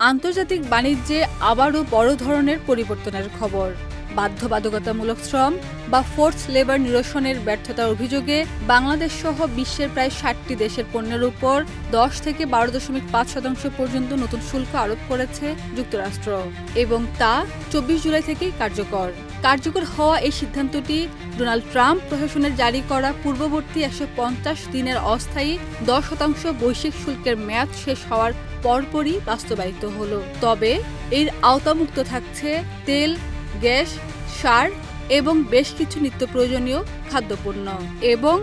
আন্তর্জাতিক বাণিজ্যে আবারও বড় ধরনের পরিবর্তনের খবর। বাধ্যবাধকতামূলক শ্রম বা ফোর্স লেবার নিরসনের ব্যর্থতার অভিযোগে বাংলাদেশ সহ বিশ্বের প্রায় ৬০টি দেশের পণ্যের উপর ১০ থেকে ১২.৫% পর্যন্ত নতুন শুল্ক আরোপ করেছে যুক্তরাষ্ট্র এবং তা ২৪ জুলাই থেকেই কার্যকর হওয়া এই সিদ্ধান্তটি ডোনাল্ড ট্রাম্প প্রশাসনের জারি করা পূর্ববর্তী ১৫০ দিনের অস্থায়ী ১০% বৈশ্বিক শুল্কের মেয়াদ শেষ হওয়ার পরপরই বাস্তবায়িত হলো। তবে এর আওতামুক্ত থাকছে তেল, গ্যাস, সার এবং বেশ কিছু নিত্য প্রয়োজনীয় খাদ্যপণ্য। এবং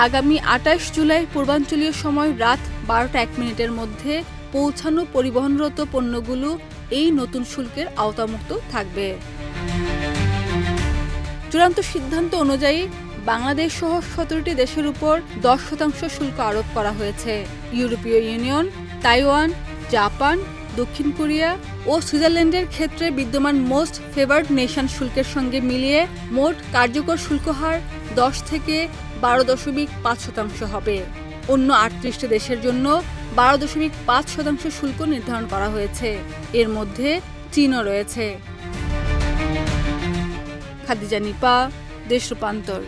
আগামী ২৮ জুলাই পূর্বাঞ্চলীয় সময় রাত ১২টা ১ মিনিটের মধ্যে পৌঁছানো পরিবহনরত পণ্যগুলো এই নতুন শুল্কের আওতামুক্ত থাকবে। চূড়ান্ত সিদ্ধান্ত অনুযায়ী বাংলাদেশ সহ ১৭টি দেশের উপর ১০% শুল্ক আরোপ করা হয়েছে। ইউরোপীয় ইউনিয়ন, তাইওয়ান, জাপান, দক্ষিণ কোরিয়া ও সুইজারল্যান্ডের ক্ষেত্রে বিদ্যমান মোস্ট ফেভার্ড নেশন শুল্কের সঙ্গে মিলিয়ে মোট কার্যকর শুল্ক হার ১০ থেকে ১২.৫% হবে। অন্য ৩৮টি দেশের জন্য ১২.৫% শুল্ক নির্ধারণ করা হয়েছে। এর মধ্যে চীনও রয়েছে। খাদিজা নিপা, দেশ রূপান্তর।